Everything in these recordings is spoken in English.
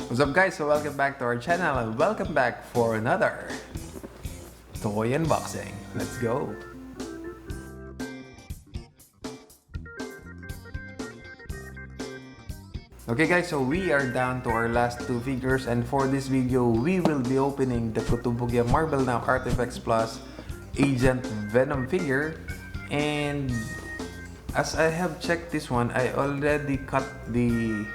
What's up guys, so welcome back to our channel and welcome back for another toy unboxing. Let's go! Okay guys, so we are down to our last two figures, and for this video we will be opening the Kotobukiya Marvel Now ARTFX Plus Agent Venom figure. And as I have checked this one, I already cut the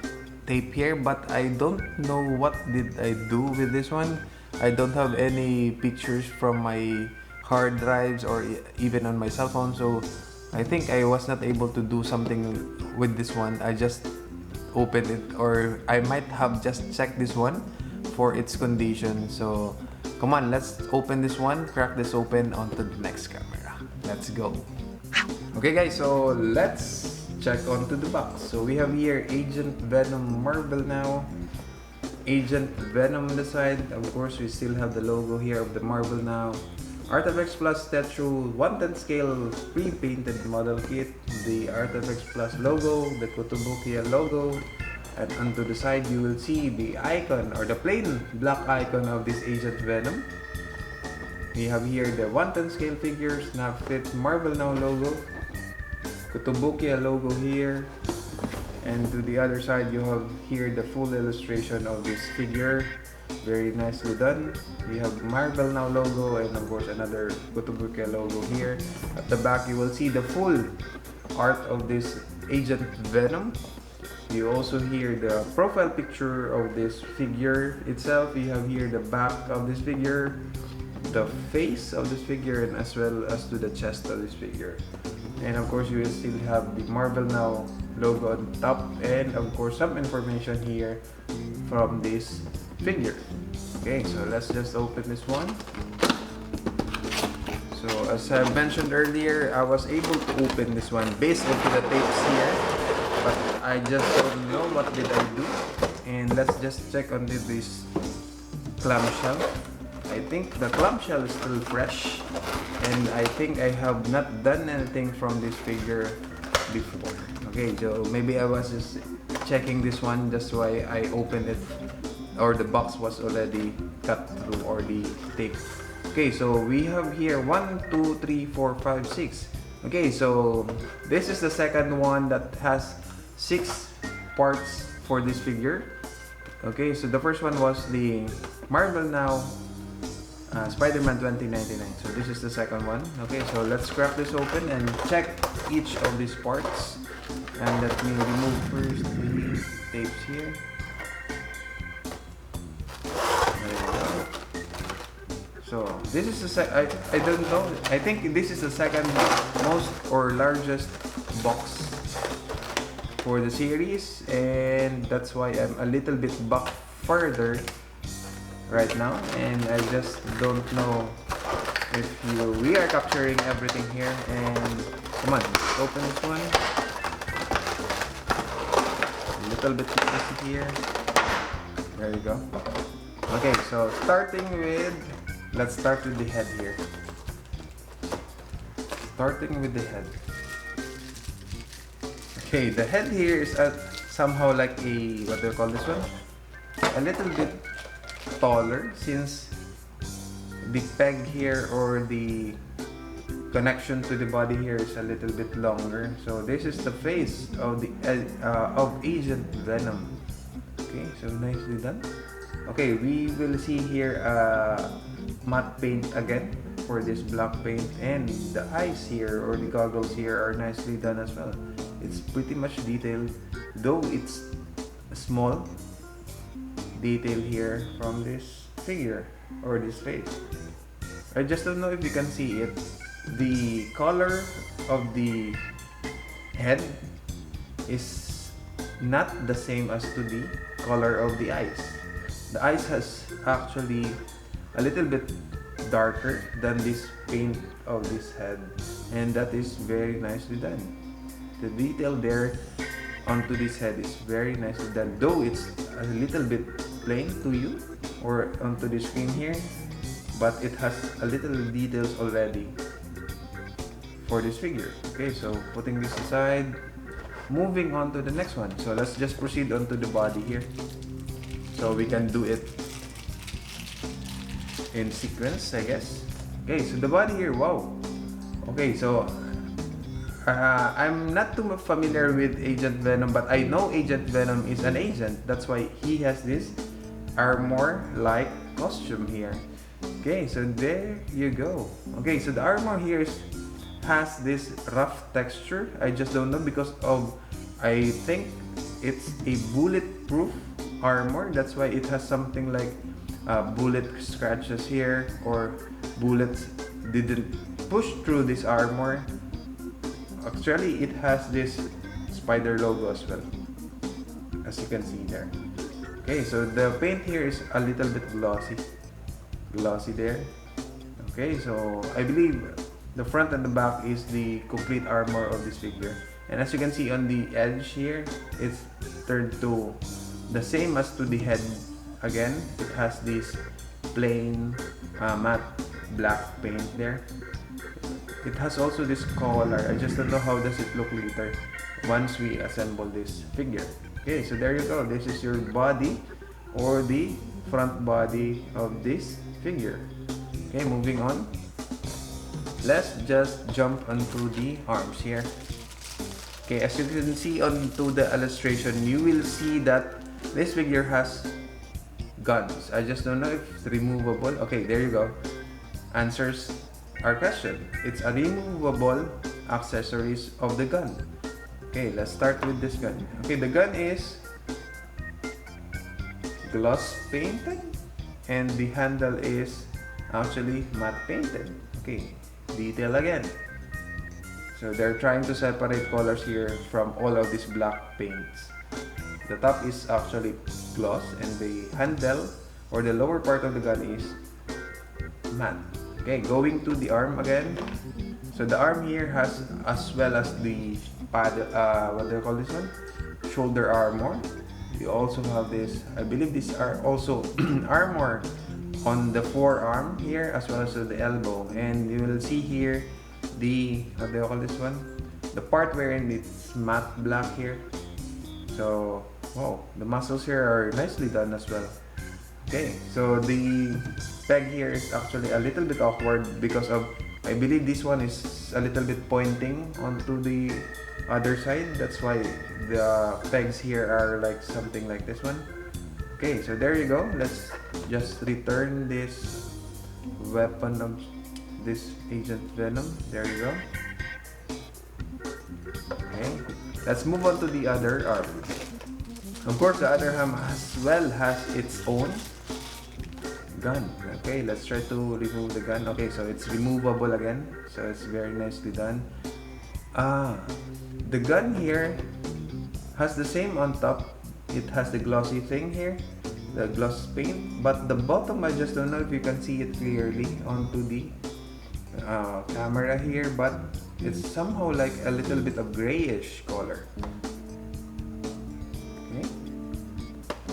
tape here, but I don't know what did I do with this one. I don't have any pictures from my hard drives or even on my cell phone, so I think I was not able to do something with this one. I just opened it, or I might have just checked this one for its condition. So come on, let's open this one, crack this open onto the next camera. Let's go. Okay guys, so let's check onto the box. So we have here Agent Venom Marvel Now, Agent Venom on the side. Of course, we still have the logo here of the Marvel Now ARTFX Plus Statue 1/10 scale pre-painted model kit, the ARTFX Plus logo, the Kotobukiya logo, and onto the side you will see the icon or the plain black icon of this Agent Venom. We have here the 1/10 scale figure, snap fit Marvel Now logo, Kotobukiya logo here, and to the other side you have here the full illustration of this figure. Very nicely done. We have Marvel Now logo and of course another Kotobukiya logo here. At the back you will see the full art of this Agent Venom. You also hear the profile picture of this figure itself. You have here the back of this figure, the face of this figure, and as well as to the chest of this figure. And of course you will still have the Marvel Now logo on top, and of course some information here from this figure. Okay, so let's just open this one. So as I mentioned earlier, I was able to open this one based on the tapes here, but I just don't know what did I do. And let's just check on this clamshell. I think the clamshell is still fresh, and I think I have not done anything from this figure before. Okay, so maybe I was just checking this one, that's why I opened it, or the box was already cut through, or the tape. Okay, so we have here 1, 2, 3, 4, 5, 6. Okay, so this is the second one that has 6 parts for this figure. Okay, so the first one was the Marvel Now Spider-Man 2099. So this is the second one. Okay, so let's crack this open and check each of these parts. And let me remove first the tapes here. So this is the I don't know. I think this is the second most or largest box for the series, and that's why I'm a little bit back further right now, and I just don't know if we are capturing everything here. And come on, let's open this one. A little bit messy here. There you go. Okay, so let's start with the head here. Starting with the head. Okay, the head here is somehow like a, what do you call this one? A little bit taller, since the peg here or the connection to the body here is a little bit longer. So this is the face of the of Agent Venom. Okay, so nicely done. Okay, we will see here matte paint again for this black paint, and the eyes here or the goggles here are nicely done as well. It's pretty much detailed, though it's a small detail here from this figure or this face. I just don't know if you can see it. The color of the head is not the same as to the color of the eyes. The eyes has actually a little bit darker than this paint of this head, and that is very nicely done. The detail there onto this head is very nicely done, though it's a little bit plain to you or onto the screen here, but it has a little details already for this figure. Okay, so putting this aside, moving on to the next one. So let's just proceed onto the body here. so we can do it in sequence, I guess. Okay, so the body here, wow. Okay, so I'm not too familiar with Agent Venom, but I know Agent Venom is an agent. That's why he has this armor-like costume here. Okay, so there you go. Okay, so the armor here has this rough texture. I just don't know because of, I think it's a bulletproof armor. That's why it has something like bullet scratches here, or bullets didn't push through this armor. Actually, it has this spider logo as well, as you can see there. Okay, so the paint here is a little bit glossy there. Okay, so I believe the front and the back is the complete armor of this figure. And as you can see on the edge here, it's turned to the same as to the head. Again, it has this plain matte black paint there. It has also this collar. I just don't know how does it look later once we assemble this figure. Okay, so there you go. This is your body, or the front body of this figure. Okay, moving on. Let's just jump onto the arms here. Okay, as you can see onto the illustration, you will see that this figure has guns. I just don't know if it's removable. Okay, there you go. Answers our question. It's a removable accessories of the gun. Okay, let's start with this gun. Okay, the gun is gloss painted, and the handle is actually matte painted. Okay, detail again. So they're trying to separate colors here from all of these black paints. The top is actually gloss, and the handle, or the lower part of the gun, is matte. Okay, going to the arm again. So the arm here has, as well as the pad, what do you call this one? Shoulder armor. You also have this, I believe these are also armor on the forearm here, as well as the elbow. And you will see here the, what do you call this one? The part wherein it's matte black here. So, wow, the muscles here are nicely done as well. Okay, so the peg here is actually a little bit awkward because of, I believe this one is a little bit pointing onto the other side. That's why the pegs here are like something like this one. Okay, so there you go. Let's just return this weapon of this Agent Venom. There you go. Okay, let's move on to the other arm. Of course, the other arm as well has its own gun. Okay, let's try to remove the gun. Okay, so it's removable again, so it's very nicely done. The gun here has the same on top. It has the glossy thing here, the gloss paint, but the bottom, I just don't know if you can see it clearly onto the camera here, but it's somehow like a little bit of grayish color. Okay,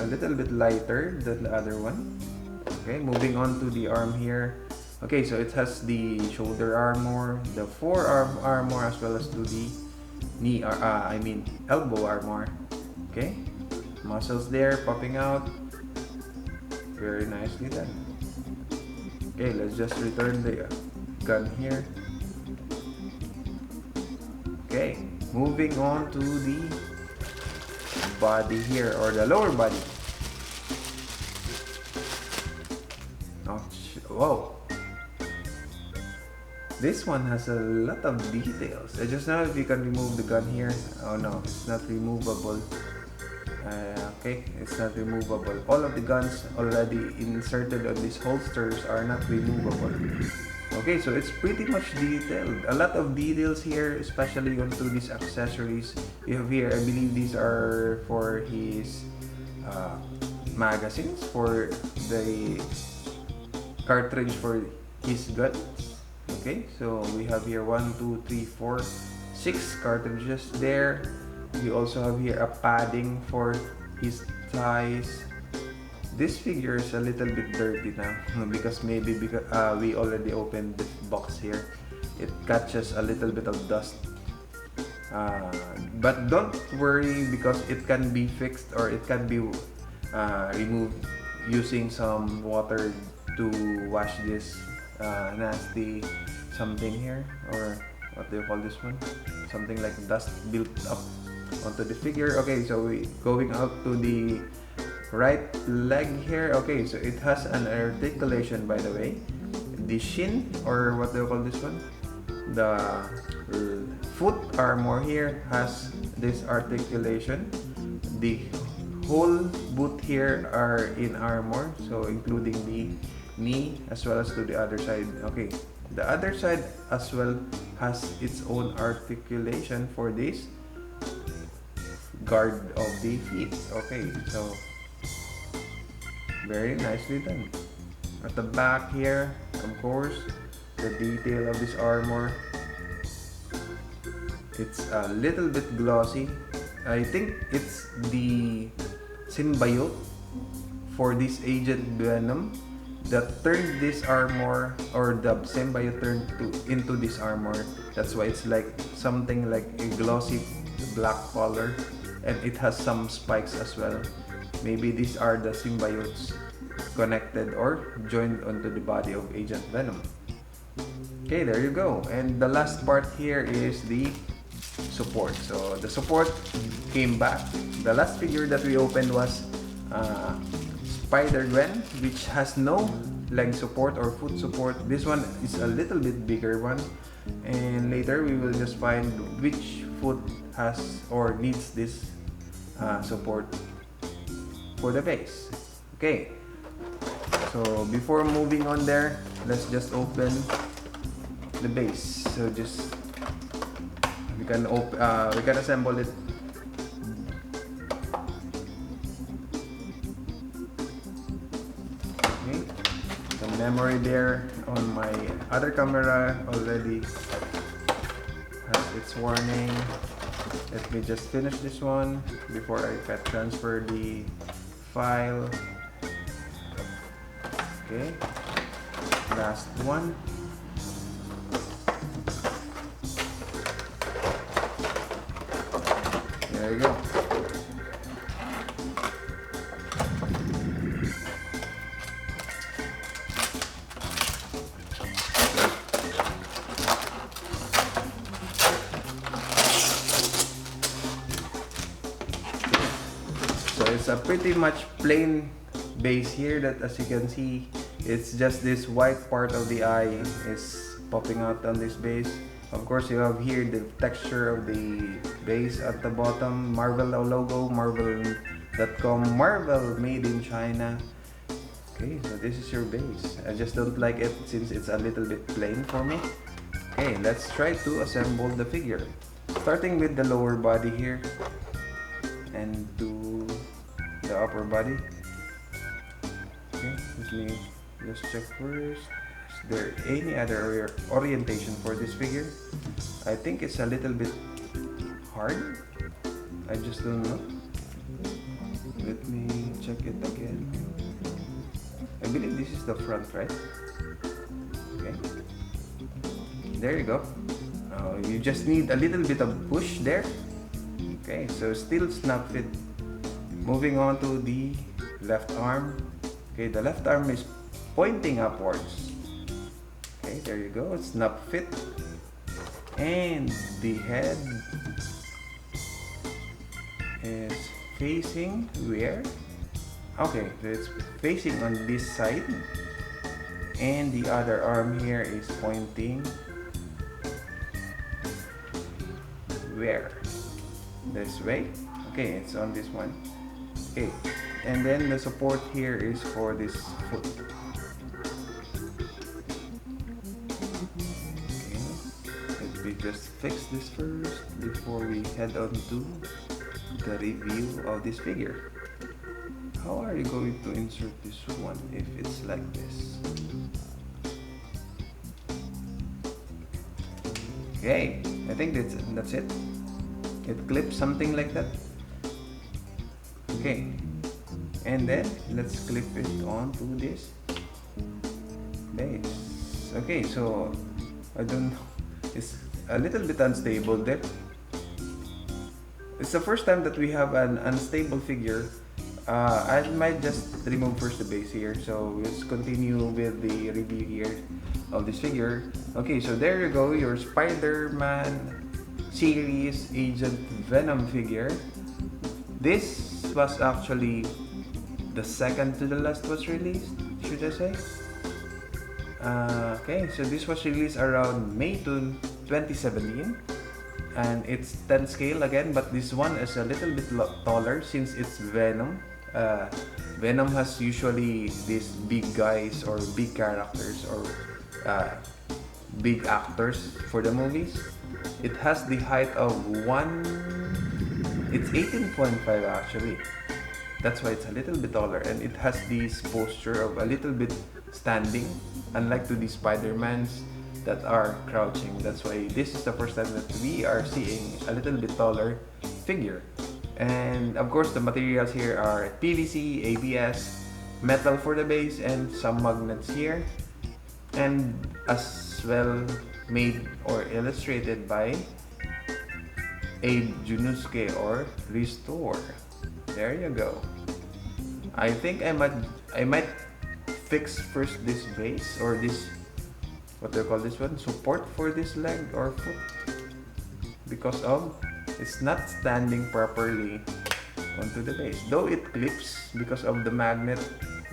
a little bit lighter than the other one. Okay, moving on to the arm here. Okay, so it has the shoulder armor, the forearm armor, as well as to the knee, elbow armor. Okay, muscles there popping out. Very nicely done. Okay, let's just return the gun here. Okay, moving on to the body here, or the lower body. Whoa, this one has a lot of details. I just know if you can remove the gun here. Oh no, it's not removable. Okay, it's not removable. All of the guns already inserted on these holsters are not removable. Okay, so it's pretty much detailed. A lot of details here, especially onto these accessories. You have here, I believe these are for his magazines, for the cartridge for his guns. Okay, so we have here 1, 2, 3, 4, 6 cartridges there. You also have here a padding for his thighs. This figure is a little bit dirty now because maybe we already opened this box here. It catches a little bit of dust. But don't worry, because it can be fixed, or it can be remove using some water to wash this nasty something here, or what do you call this one? Something like dust built up onto the figure. Okay, so we going out to the right leg here. Okay, so it has an articulation, by the way. The shin, or what do you call this one? The foot armor here has this articulation. The whole boot here are in armor, so including the knee as well as to the other side. Okay, the other side as well has its own articulation for this guard of the feet. Okay, so very nicely done. At the back here, of course, the detail of this armor, it's a little bit glossy. I think it's the symbiote for this Agent Venom that turned this armor, or the symbiote turned into this armor. That's why it's like something like a glossy black color, and it has some spikes as well. Maybe these are the symbiotes connected or joined onto the body of Agent Venom. Okay, there you go. And the last part here is the support. So the support came back. The last figure that we opened was Spider-Gwen, which has no leg support or foot support. This one is a little bit bigger one, and later we will just find which foot has or needs this support for the base. Okay, so before moving on there, let's just open the base. So just we can assemble it. Okay, the memory there on my other camera already has its warning. Let me just finish this one before I can transfer the file. Okay, last one. There you go. So it's a pretty much plain base here, that as you can see, it's just this white part of the eye is popping out on this base. Of course, you have here the texture of the base at the bottom, Marvel logo, Marvel.com, Marvel made in China. Okay, so this is your base. I just don't like it since it's a little bit plain for me. Okay, let's try to assemble the figure. Starting with the lower body here and to the upper body. Okay, let me just check first. Is there any other orientation for this figure? I think it's a little bit hard. I just don't know. Let me check it again. I believe this is the front, right? Okay. There you go. You just need a little bit of push there. Okay, so still snap fit. Moving on to the left arm. Okay, the left arm is pointing upwards. Okay, there you go. Snap fit. And the head is facing where? Okay, so it's facing on this side. And the other arm here is pointing where? This way. Okay, it's on this one. Okay, and then the support here is for this foot. Okay, let me just fix this first before we head on to the review of this figure. How are you going to insert this one if it's like this? Okay, I think that's it. It clips something like that. Okay, and then let's clip it onto this base. Okay, so I don't know, it's a little bit unstable there. It's the first time that we have an unstable figure I might just remove first the base here. So let's continue with the review here of this figure. Okay, so there you go, your Spider-Man series Agent Venom figure. This was actually the second to the last was released, should I say? Okay, so this was released around May 2017. And it's 10 scale again, but this one is a little bit taller since it's Venom. Venom has usually these big guys or big characters or big actors for the movies. It has the height of it's 18.5 actually. That's why it's a little bit taller, and it has this posture of a little bit standing, unlike to the Spider-Mans that are crouching. That's why this is the first time that we are seeing a little bit taller figure. And of course the materials here are PVC, ABS, metal for the base, and some magnets here, and as well made or illustrated by Abe Junusuke or Restore. There you go. I think I might fix first this base or this, what do you call this one, support for this leg or foot, because of it's not standing properly onto the base, though it clips because of the magnet,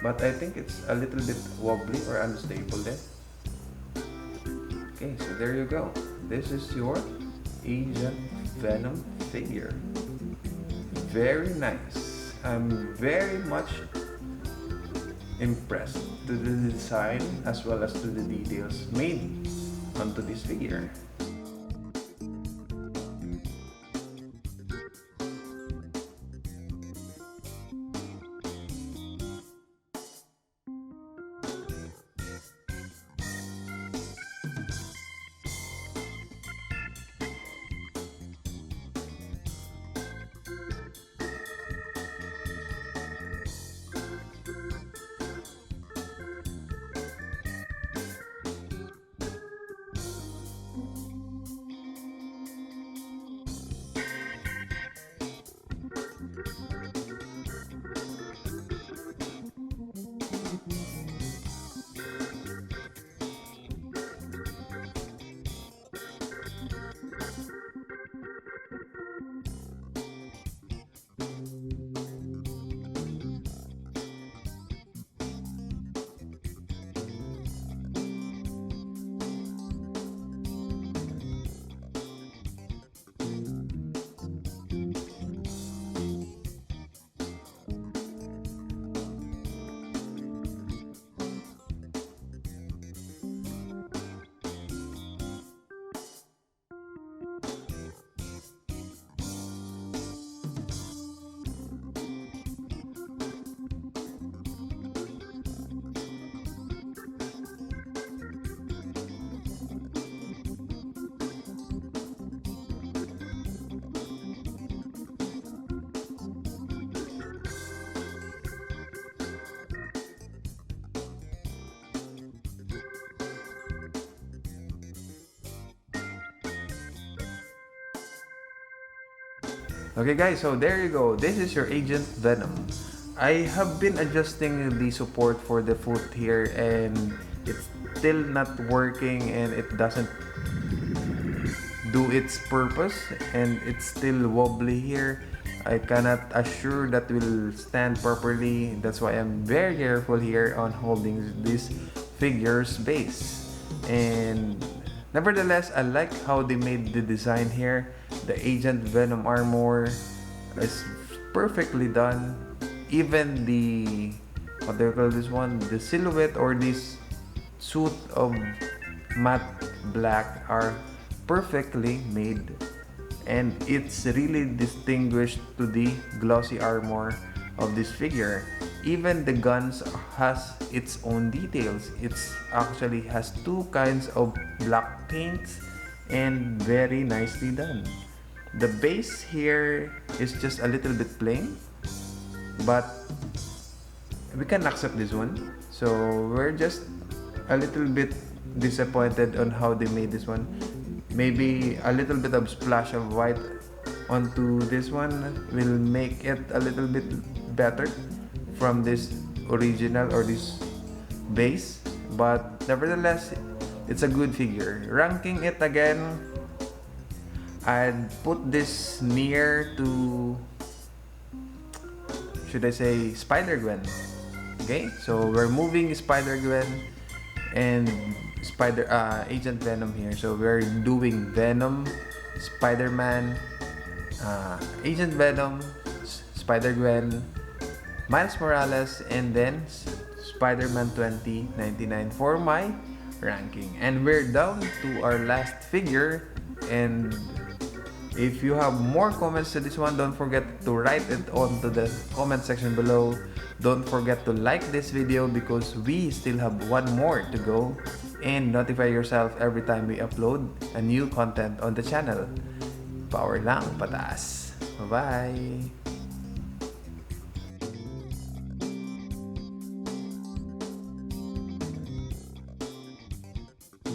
but I think it's a little bit wobbly or unstable then. Okay, so there you go. This is your Agent Venom figure. Very nice. I'm very much impressed to the design as well as to the details made onto this figure. Okay guys, so there you go. This is your Agent Venom. I have been adjusting the support for the foot here and it's still not working and it doesn't do its purpose and it's still wobbly here. I cannot assure that will stand properly. That's why I'm very careful here on holding this figure's base. And nevertheless, I like how they made the design here. The Agent Venom armor is perfectly done. Even the, what do you call this one? The silhouette or this suit of matte black are perfectly made. And it's really distinguished to the glossy armor of this figure. Even the guns has its own details. It's actually has two kinds of black paints and very nicely done. The base here is just a little bit plain, but we can accept this one. So we're just a little bit disappointed on how they made this one. Maybe a little bit of splash of white onto this one will make it a little bit better from this original or this base, but nevertheless it's a good figure. Ranking it again, I'd put this near to, should I say, Spider-Gwen. Okay, so we're moving Spider-Gwen and Agent Venom here. So we're doing Venom, Spider-Man, Agent Venom, Spider-Gwen, Miles Morales, and then Spider-Man 2099 for my ranking. And we're down to our last figure, and if you have more comments to this one, don't forget to write it onto the comment section below. Don't forget to like this video because we still have one more to go, and notify yourself every time we upload a new content on the channel. Power lang, pataas. Bye-bye!